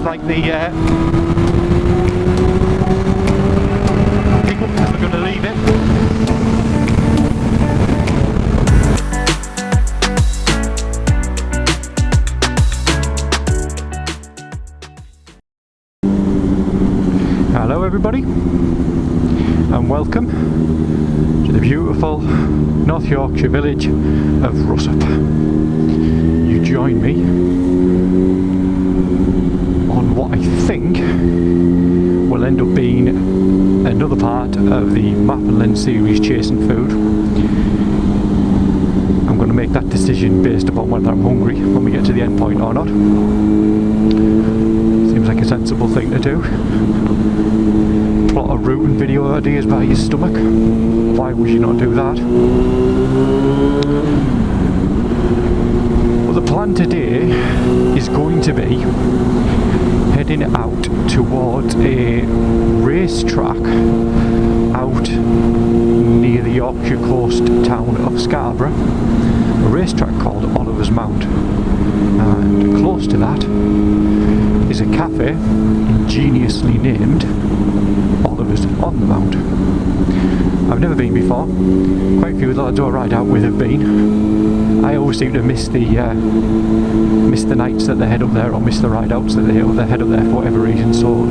did like the pickup because we're going to leave it. Hello everybody, and welcome to the beautiful North Yorkshire village of Russup. You join me on what I think will end up being another part of the Map and Lens series, Chasing Food. I'm going to make that decision based upon whether I'm hungry when we get to the end point or not. Seems like a sensible thing to do. Plot a route and video ideas by your stomach. Why would you not do that? Well, the plan today is going to be heading out towards a racetrack out near the Yorkshire coast town of Scarborough. A racetrack called Oliver's Mount. And close to that is a cafe ingeniously named Oliver's on the Mount. I've never been before. Quite a few of the lads who I ride out with have been. I always seem to miss the nights that they head up there, or miss the ride outs that they head up there for whatever reason, so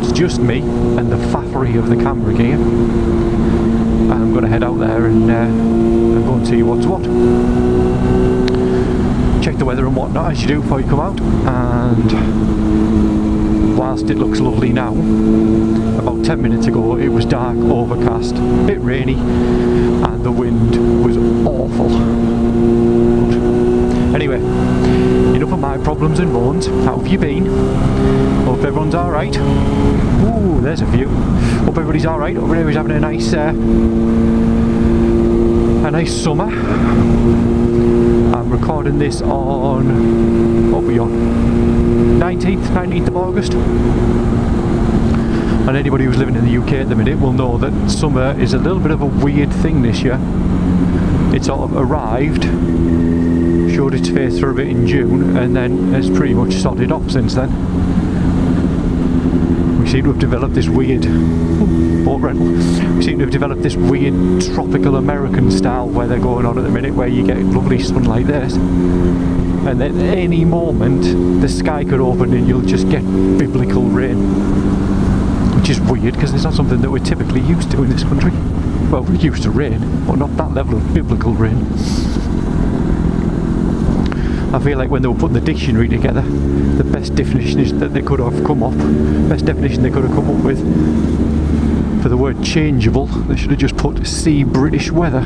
it's just me and the faffery of the camera gear, and I'm going to head out there and go and see what's what. Check the weather and whatnot as you do before you come out, and whilst it looks lovely now, about 10 minutes ago it was dark, overcast, a bit rainy, and the wind was awful. But anyway, enough of my problems and moans. How have you been? Hope everyone's alright. Ooh, there's a view. Hope everybody's alright. Hope everybody's having a nice summer. I'm recording this on, what are we on? 19th of August. And anybody who's living in the UK at the minute will know that summer is a little bit of a weird thing this year. It sort of arrived, showed its face for a bit in June, and then has pretty much sodded off since then. We seem to have developed this weird tropical American style weather going on at the minute, where you get lovely sun like this, and at any moment the sky could open and you'll just get biblical rain, which is weird because it's not something that we're typically used to in this country. Well, we're used to rain, but not that level of biblical rain. I feel like when they were putting the dictionary together, the best definition is that they could have come up with for the word changeable, they should have just put "see British weather."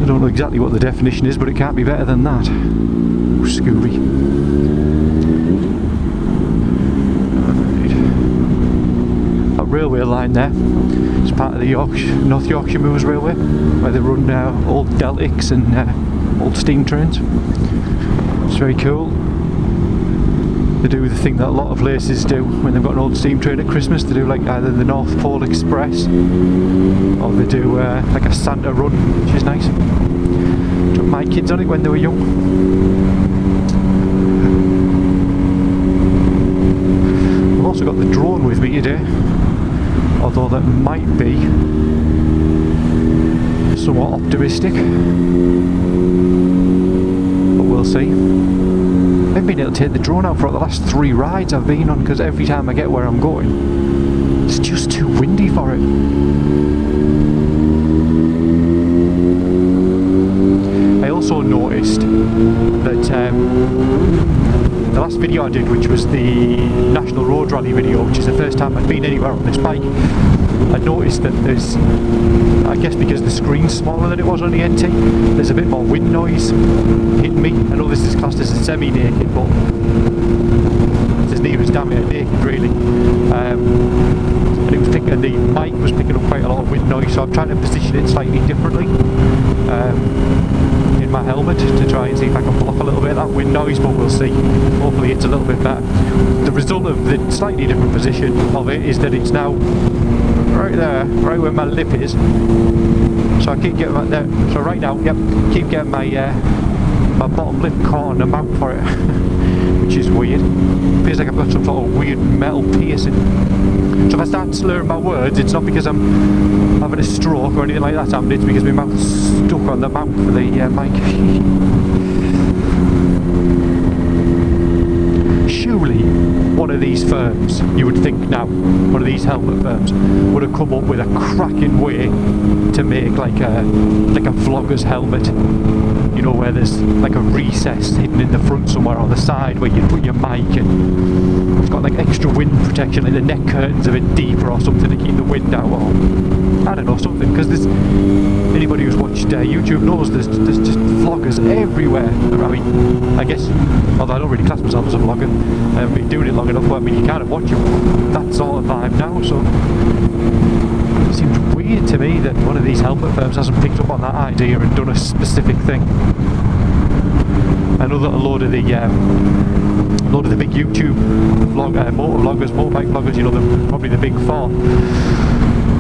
I don't know exactly what the definition is, but it can't be better than that. Ooh, Scooby. That railway line there, it's part of the North Yorkshire Moors Railway, where they run old Deltics and old steam trains. It's very cool. They do the thing that a lot of places do when they've got an old steam train at Christmas. They do like either the North Pole Express, or they do like a Santa run, which is nice. Took my kids on it when they were young. I've also got the drone with me today, although that might be somewhat optimistic, but we'll see. I've been able to take the drone out for the last 3 rides I've been on, because every time I get where I'm going, it's just too windy for it. I also noticed that the last video I did, which was the National Road Rally video, which is the first time I'd been anywhere on this bike, I noticed that there's, I guess because the screen's smaller than it was on the NT, there's a bit more wind noise hitting me. I know this is classed as a semi-naked, but it's as near as damn near naked really. And it was the mic was picking up quite a lot of wind noise, so I'm trying to position it slightly differently in my helmet to try and see if I can block a little bit of that wind noise, but we'll see. Hopefully it's a little bit better. The result of the slightly different position of it is that it's now right there, right where my lip is. So I keep getting that there. So right now, yep, keep getting my my bottom lip caught on the mount for it. which is weird. Feels like I've got some sort of weird metal piercing. So if I start slurring my words, it's not because I'm having a stroke or anything like that happened, it's because my mouth's stuck on the mount for the mic. Surely one of these firms, you would think now, one of these helmet firms would have come up with a cracking way to make like a vlogger's helmet, you know, where there's like a recess hidden in the front somewhere on the side where you put your mic, and it's got like extra wind protection, like the neck curtains a bit deeper or something to keep the wind out, or I don't know, something, because there's anybody who's watched YouTube knows there's just vloggers everywhere. I mean, I guess, although I don't really class myself as a vlogger, I've been doing it long enough, but I mean, you kind of watch that sort of vibe now, so it seems weird to me that one of these helmet firms hasn't picked up on that idea and done a specific thing. I know that a load of the big YouTube motor vloggers, motorbike vloggers, you know, probably the big four, I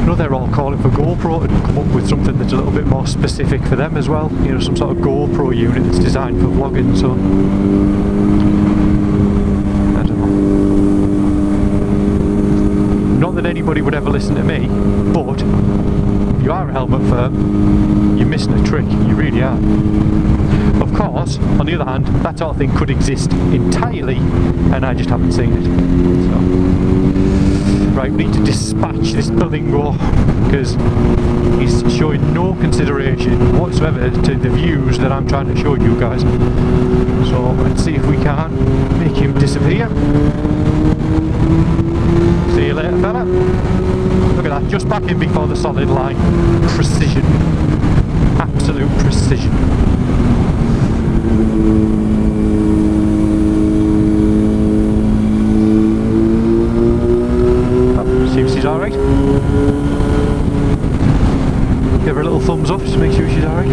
know they're all calling for GoPro to come up with something that's a little bit more specific for them as well, you know, some sort of GoPro unit that's designed for vlogging, so I don't know. Not that anybody would ever listen to me, but if you are a helmet firm, you're missing a trick, you really are. Of course, on the other hand, that sort of thing could exist entirely, and I just haven't seen it. So, right, we need to dispatch this bilingo, because he's showing no consideration whatsoever to the views that I'm trying to show you guys. So let's see if we can make him disappear. See you later, fella. Look at that, just back in before the solid line. Precision. Absolute precision. Seems she's alright. Give her a little thumbs up just to make sure she's alright.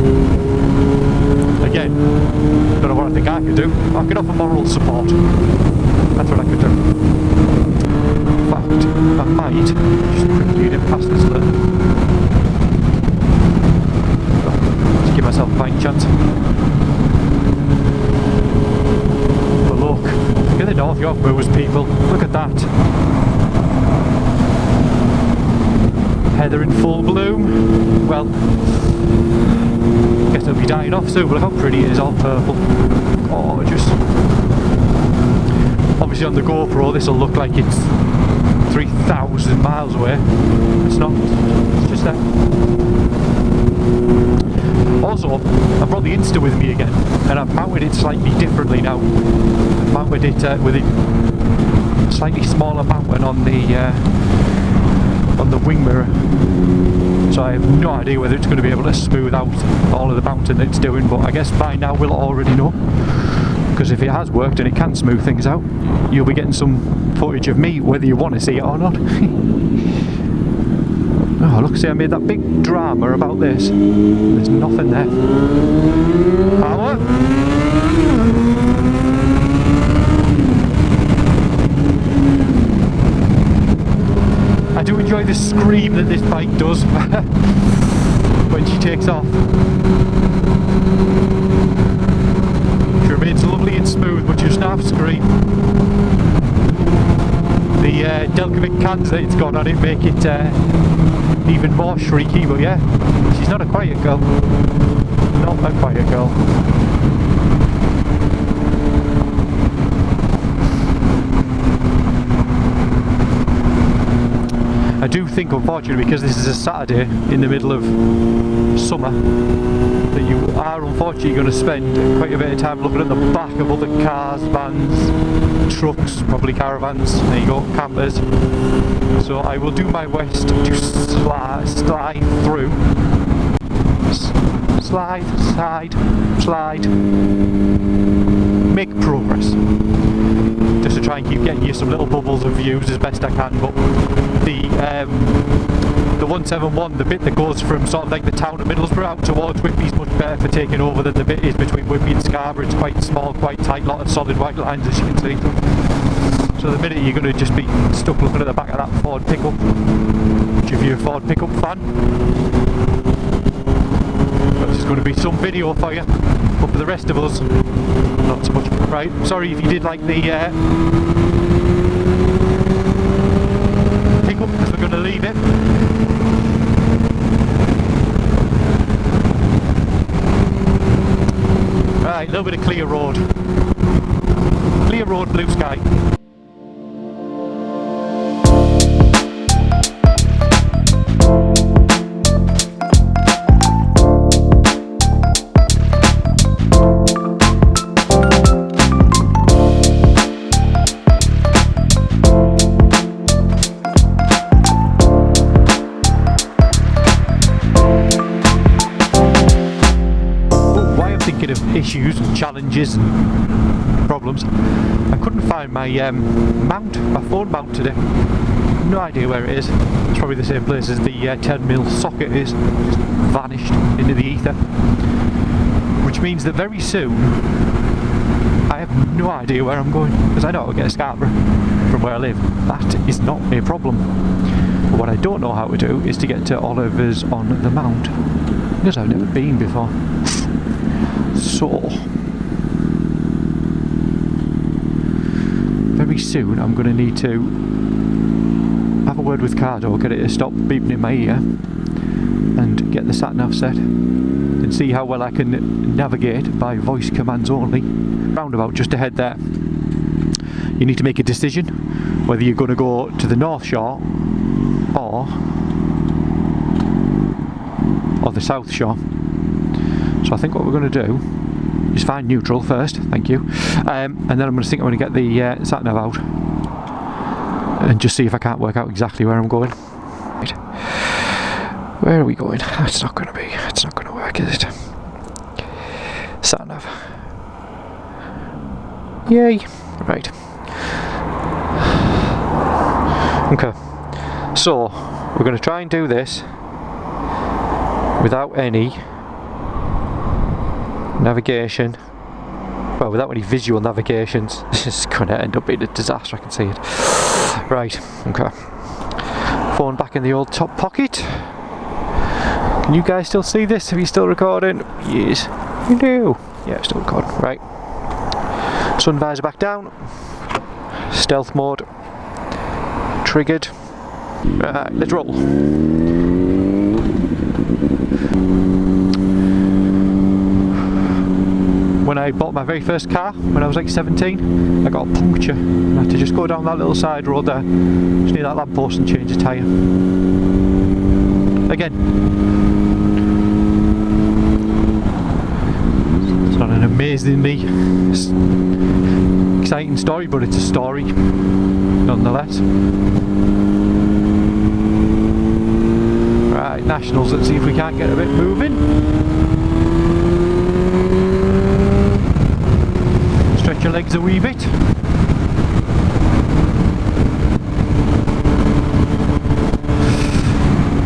Again, don't know what I think I could do. I could offer moral support. That's what I could do. In fact, I might just quickly get past this little. Just give myself a fighting chance. But look at the North York Moors, people. Look at that. Heather in full bloom. Well, guess it'll be dying off soon, but look how pretty it is, all purple. Gorgeous. Obviously on the GoPro this will look like it's 3,000 miles away. It's not, it's just there. Also, I've brought the Insta with me again, and I've mounted it slightly differently now. I've mounted it with a slightly smaller mountain on the wing mirror, so I have no idea whether it's going to be able to smooth out all of the mountain that it's doing, but I guess by now we'll already know, because if it has worked and it can smooth things out, you'll be getting some footage of me whether you want to see it or not. Oh look, see, I made that big drama about this. There's nothing there. Power! I do enjoy the scream that this bike does when she takes off. She remains lovely and smooth, but just half scream. The Delcovic cans that it's got on it make it even more shrieky, but yeah, she's not a quiet girl. Not a quiet girl. I do think, unfortunately, because this is a Saturday in the middle of summer, that you are unfortunately going to spend quite a bit of time looking at the back of other cars, vans, trucks, probably caravans, there you go, campers. So I will do my best to slide through. Slide. Make progress. Just to try and keep getting you some little bubbles of views as best I can, but the 171, the bit that goes from sort of like the town of Middlesbrough out towards Whitby is much better for taking over than the bit is between Whitby and Scarborough. It's quite small, quite tight, lot of solid white lines, as you can see. So the minute you're going to just be stuck looking at the back of that Ford pickup, if you're a Ford pickup fan, well, there's going to be some video for you, but for the rest of us, not so much. Right, sorry if you did like the pickup, because we're going to leave it. Right, a little bit of clear road. Clear road, blue sky. Of issues and challenges and problems. I couldn't find my my phone mount today. No idea where it is. It's probably the same place as the 10mm socket is. Just vanished into the ether. Which means that very soon I have no idea where I'm going, because I know I'll get to Scarborough from where I live. That is not a problem. But what I don't know how to do is to get to Oliver's on the Mount, because I've never been before. So, very soon I'm going to need to have a word with Cardo, get it to stop beeping in my ear, and get the sat-nav set, and see how well I can navigate by voice commands only. Roundabout just ahead there. You need to make a decision whether you're going to go to the North Shore or the South Shore. So I think what we're going to do is find neutral first, thank you, and then I'm going to get the sat-nav out and just see if I can't work out exactly where I'm going. Right. Where are we going? It's not going to work, is it? Sat-nav. Yay! Right. Okay. So, we're going to try and do this without any navigation, well, without any visual navigations. This is going to end up being a disaster, I can see it. Right, okay. Phone back in the old top pocket. Can you guys still see this? Are you still recording? Yes, you do. Yeah, still recording. Right. Sun visor back down. Stealth mode. Triggered. Right, let's roll. When I bought my very first car, when I was like 17, I got a puncture. I had to just go down that little side road there, just near that lamppost, and change the tyre. Again. It's not an amazingly exciting story, but it's a story nonetheless. Right, Nationals, let's see if we can't get a bit moving. Stretch your legs a wee bit.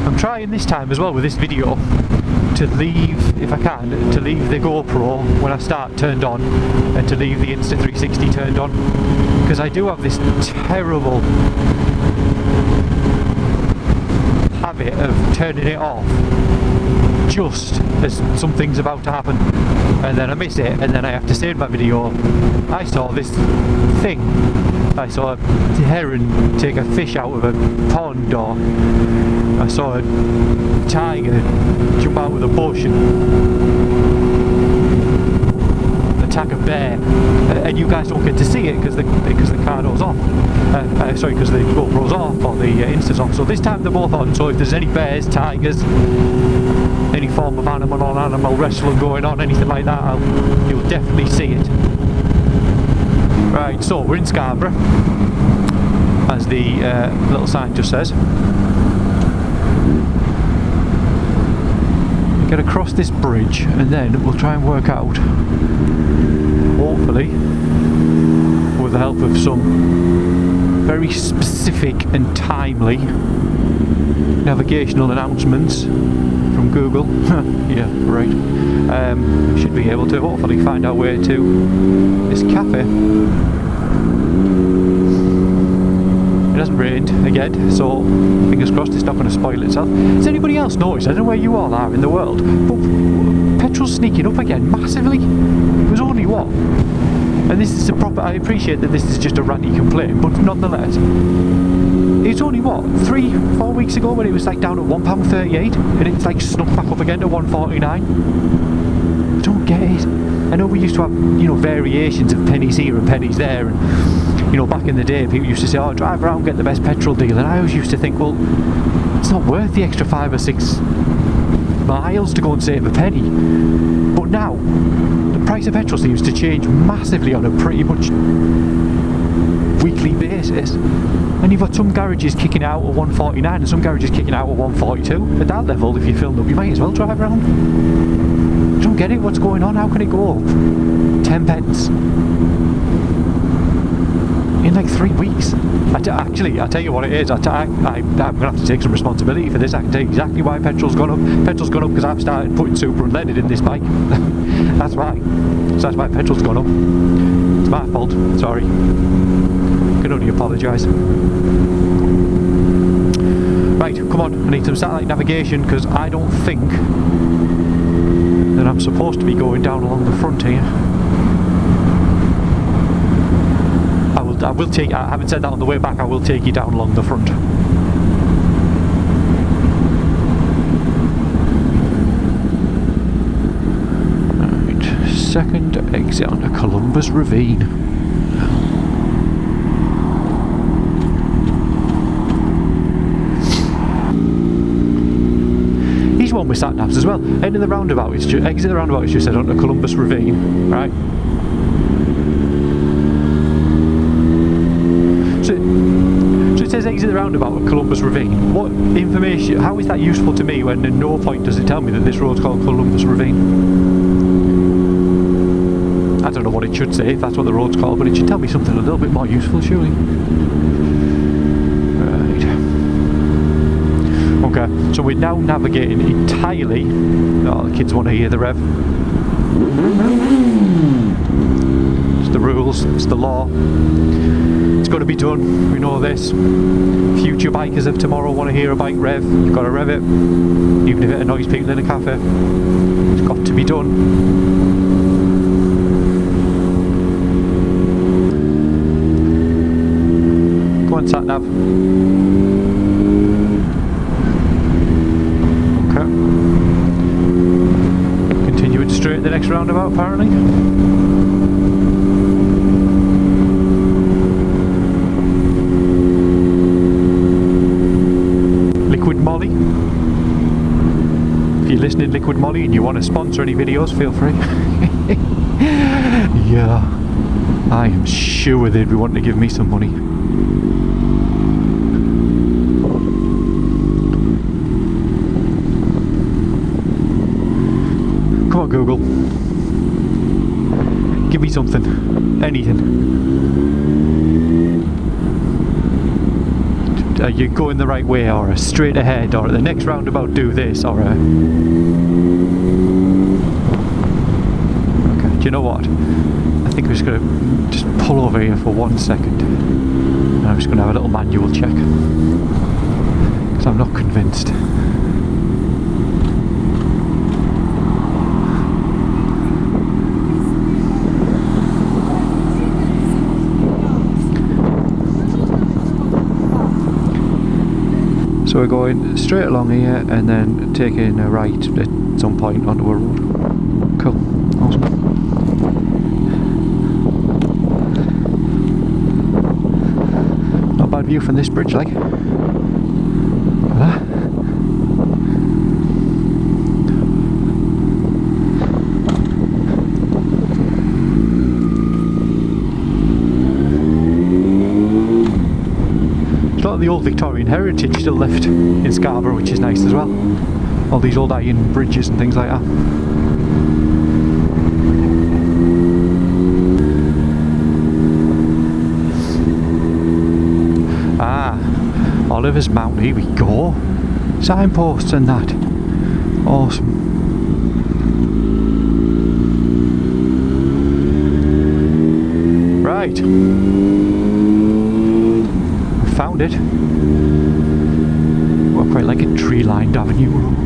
I'm trying this time as well with this video to leave, if I can, to leave the GoPro when I start turned on, and to leave the Insta360 turned on, because I do have this terrible habit of turning it off just as something's about to happen, and then I miss it, and then I have to say in my video, I saw this thing, I saw a heron take a fish out of a pond, or I saw a tiger jump out of the bush and attack a bear, and you guys don't get to see it because the Cardo's off, sorry, because the GoPro's off, or the Insta's off. So this time they're both on, so if there's any bears, tigers, any form of animal on animal wrestling going on, anything like that, you'll definitely see it. Right, so we're in Scarborough, as the little sign just says. Get across this bridge, and then we'll try and work out, hopefully with the help of some very specific and timely navigational announcements from Google. Yeah, right. Should be able to hopefully find our way to this cafe. It hasn't rained again, so fingers crossed it's not going to spoil itself. Does anybody else notice? I don't know where you all are in the world, but petrol's sneaking up again massively. It was only what, And this is a proper, I appreciate that this is just a ranty complaint, but nonetheless, it's only what, 3-4 weeks ago when it was like down at £1.38 and it's like snuck back up again to £1.49. I don't get it. I know we used to have, you know, variations of pennies here and pennies there, and you know, back in the day people used to say, oh, drive around, get the best petrol deal, and I always used to think, well, it's not worth the extra 5 or 6 miles to go and save a penny. But now the price of petrol seems to change massively on a pretty much weekly basis, and you've got some garages kicking out at 1.49 and some garages kicking out at 1.42. At that level, if you're filmed up, you might as well drive around. I don't get it, what's going on? How can it go up 10 pence in like 3 weeks? Actually, I'll tell you what it is. I'm going to have to take some responsibility for this. I can tell you exactly why petrol's gone up. Petrol's gone up because I've started putting super unleaded in this bike. That's why. So that's why petrol's gone up. It's my fault. Sorry. I can only apologise. Right, come on. I need some satellite navigation because I don't think that I'm supposed to be going down along the front here. I will take, I haven't said that on the way back, I will take you down along the front. Right, second exit onto Columbus Ravine. He's one with sat navs as well. End of the roundabout, it's just, exit the roundabout, it's just said onto Columbus Ravine, right? So it says exit the roundabout at Columbus Ravine. What information, how is that useful to me when at no point does it tell me that this road's called Columbus Ravine? I don't know what it should say if that's what the road's called, but it should tell me something a little bit more useful, surely. Right. Okay, so we're now navigating entirely. Oh, the kids want to hear the rev. It's the rules, it's the law. It's got to be done, we know this. Future bikers of tomorrow want to hear a bike rev, you've got to rev it, even if it annoys people in a cafe. It's got to be done. Go on, sat nav. Okay. Continuing straight at the next roundabout, apparently. Molly. If you're listening, Liquid Molly, and you want to sponsor any videos, feel free. Yeah, I am sure they'd be wanting to give me some money. Come on, Google. Give me something. Anything. Are you going the right way, or straight ahead, or at the next roundabout do this, or okay, do you know what? I think we're just going to just pull over here for 1 second. And I'm just going to have a little manual check. Because I'm not convinced. So we're going straight along here and then taking a right at some point onto a road. Cool, awesome. Not bad view from this bridge, like. Look at that. The old Victorian heritage still left in Scarborough, which is nice as well. All these old iron bridges and things like that. Ah, Oliver's Mount, here we go. Signposts and that. Awesome. Right. Found it. Well, quite like a tree-lined avenue road.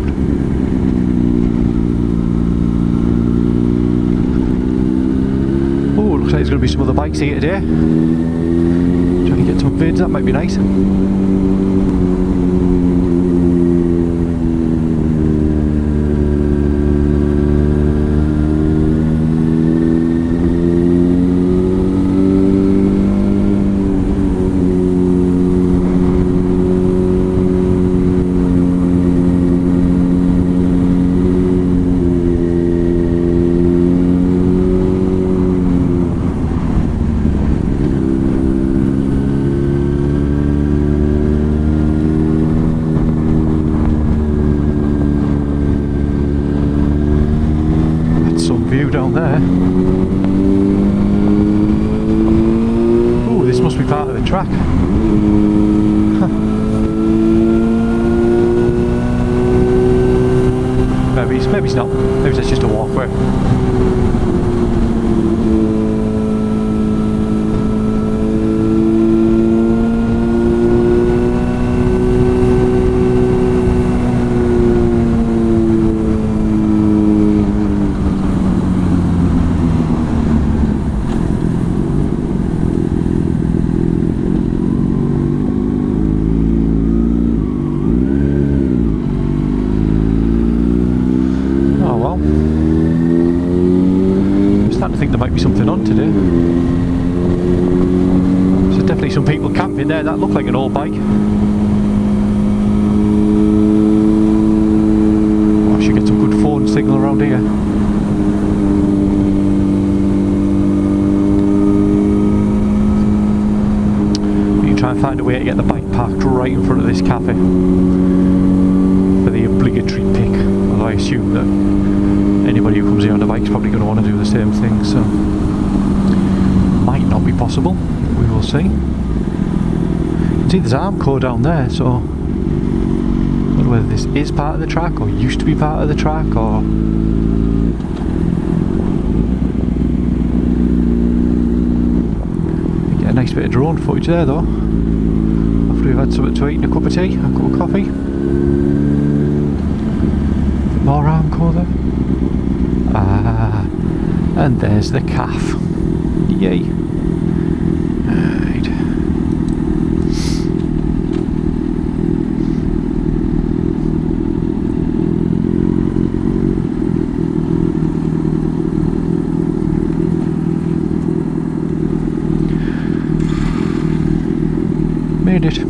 Oh, looks like there's going to be some other bikes here today. Trying to get some vids, that might be nice. Down there. Ooh, this must be part of the track. Huh. Maybe it's not. Maybe it's just a walkway. I think there might be something on today. There's definitely some people camping there. That looked like an old bike. Oh, I should get some good phone signal around here. You can try and find a way to get the bike parked right in front of this cafe for the obligatory pick. Although I assume that anybody who comes here on the bike is probably going to want to do the same thing, so might not be possible. We will see. You can see there's Armco down there, so I don't know whether this is part of the track or used to be part of the track, or you get a nice bit of drone footage there though. After we've had something to eat and a cup of tea, a cup of coffee. More Armco there. Ah, and there's the calf. Yay. Right. Made it.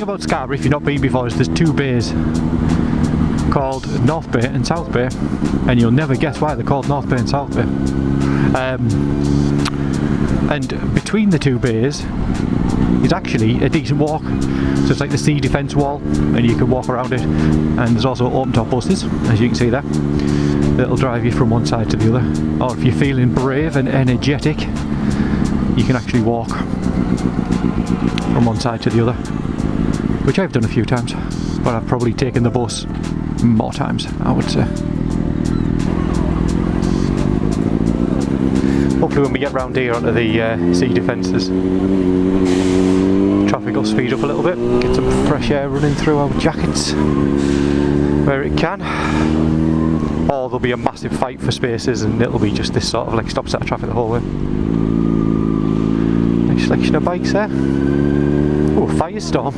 About Scarborough, if you've not been before, is there's two bays called North Bay and South Bay, and you'll never guess why they're called North Bay and South Bay. And between the two bays is actually a decent walk, so it's like the sea defence wall and you can walk around it, and there's also open top buses, as you can see there, that'll drive you from one side to the other, or if you're feeling brave and energetic you can actually walk from one side to the other, which I've done a few times, but I've probably taken the bus more times, I would say. Hopefully when we get round here onto the sea defences, traffic will speed up a little bit, get some fresh air running through our jackets where it can, or there'll be a massive fight for spaces and it'll be just this sort of like stop set of traffic the whole way. selection of bikes there. Oh, Firestorm.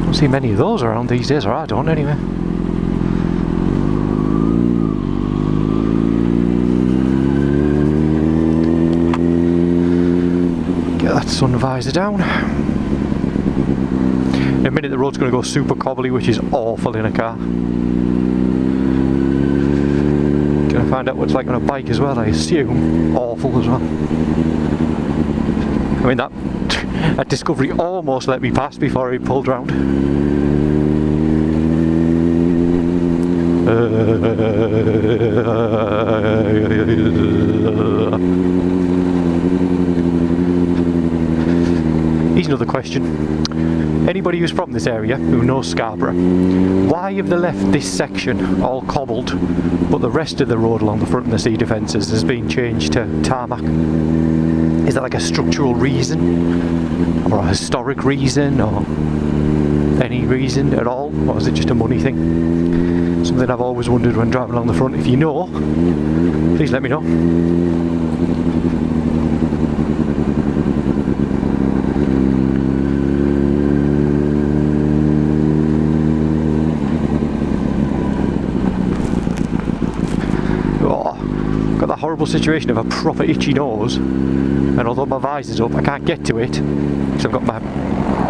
Don't see many of those around these days, or I don't anyway. Get that sun visor down. In a minute the road's going to go super cobbly, which is awful in a car. Gonna find out what it's like on a bike as well, I assume. Awful as well. I mean, that Discovery almost let me pass before he pulled round. Here's another question. Anybody who's from this area who knows Scarborough, why have they left this section all cobbled but the rest of the road along the front and the sea defences has been changed to tarmac? Is that like a structural reason, or a historic reason, or any reason at all, or is it just a money thing? Something I've always wondered when driving along the front. If you know, please let me know. Got that horrible situation of a proper itchy nose, and although my visor's up I can't get to it because I've got my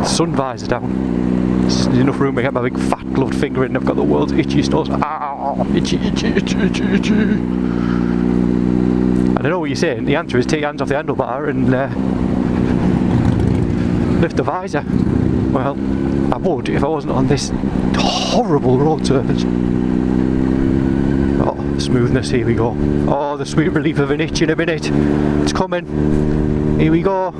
sun visor down. There's enough room to get my big fat gloved finger in and I've got the world's itchiest nose. Ow, itchy, itchy, itchy, itchy, itchy. And I know what you're saying. The answer is take your hands off the handlebar and lift the visor. Well, I would if I wasn't on this horrible road surface. Smoothness, here we go. Oh, the sweet relief of an itch in a minute. It's coming. Here we go.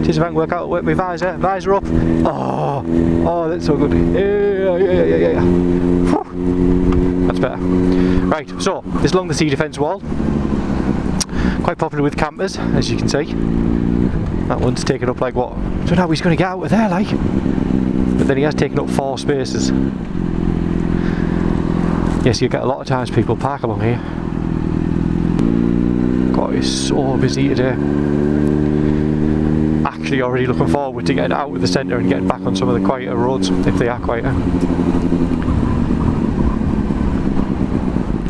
Just if I can work my visor. Visor up. Oh, that's so good. Yeah. Whew. That's better. Right, so this is along the sea defence wall. Quite popular with campers, as you can see. That one's taken up like what? I don't know how he's going to get out of there, like. But then he has taken up 4 spaces. Yes, you get a lot of times people park along here. God, it's so busy today. Actually already looking forward to getting out of the centre and getting back on some of the quieter roads, if they are quieter.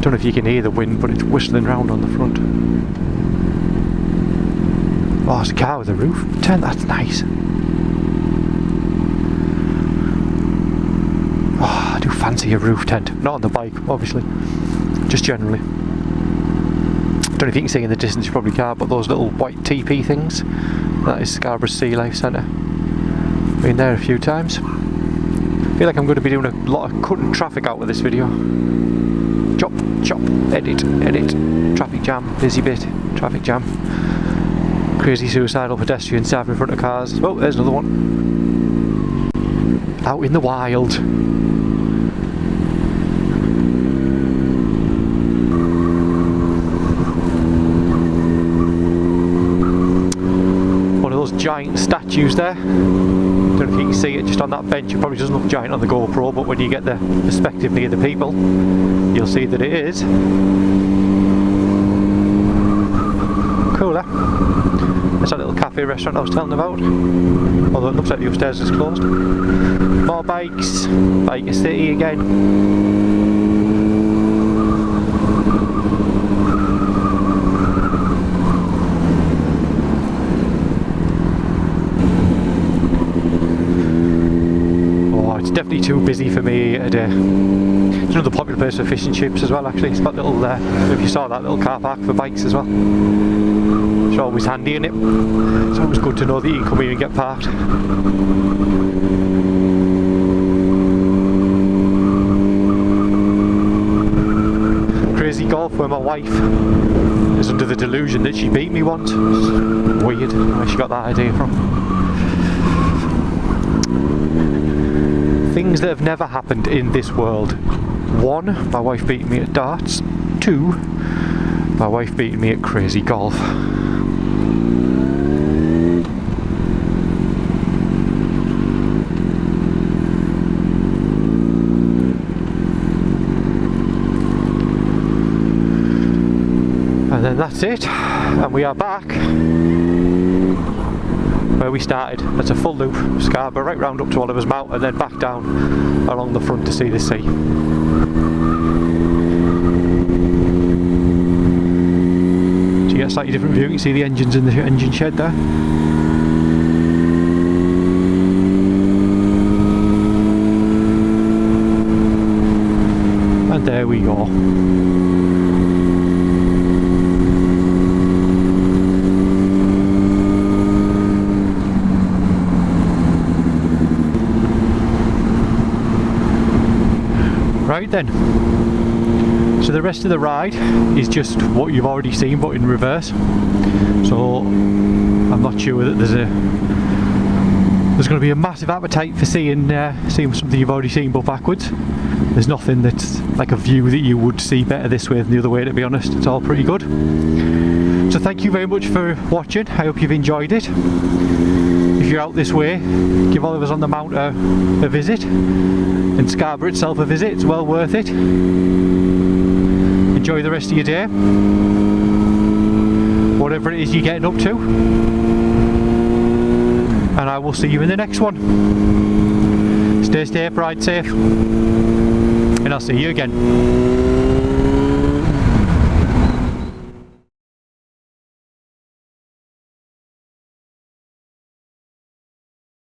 Don't know if you can hear the wind, but it's whistling round on the front. Oh, it's a car with a roof. That's nice. Oh, I do fancy a roof tent. Not on the bike, obviously. Just generally. Don't know if you can see in the distance, you probably can't, but those little white TP things. That is Scarborough Sea Life Centre. Been there a few times. I feel like I'm going to be doing a lot of cutting traffic out with this video. Chop, chop, edit, traffic jam, busy bit, traffic jam. Crazy suicidal pedestrians sat in front of cars. Oh, there's another one. Out in the wild. One of those giant statues there. Don't know if you can see it just on that bench. It probably doesn't look giant on the GoPro, but when you get the perspective near the people, you'll see that it is. Cool, eh? That's that little cafe restaurant I was telling about. Although it looks like the upstairs is closed. More bikes. Biker City again. Oh, it's definitely too busy for me today. It's another popular place for fish and chips as well, actually. It's got little, if you saw that little car park for bikes as well. It's always handy, isn't it? It's always good to know that you can come here and get parked. Crazy golf where my wife is under the delusion that she beat me once. It's weird where she got that idea from. Things that have never happened in this world. 1, my wife beating me at darts. 2, my wife beating me at crazy golf. And then that's it, and we are back where we started. That's a full loop, Scarborough, right round up to Oliver's Mount, and then back down along the front to see the sea. So you get a slightly different view. You can see the engines in the engine shed there. And there we go. Right then, so the rest of the ride is just what you've already seen but in reverse. So I'm not sure that there's going to be a massive appetite for seeing something you've already seen but backwards. There's nothing that's like a view that you would see better this way than the other way, to be honest. It's all pretty good. So thank you very much for watching. I hope you've enjoyed it. If you're out this way, give Oliver's on the Mount a visit, and Scarborough itself a visit. It's well worth it. Enjoy the rest of your day, whatever it is you're getting up to, and I will see you in the next one. Stay safe, ride safe, and I'll see you again.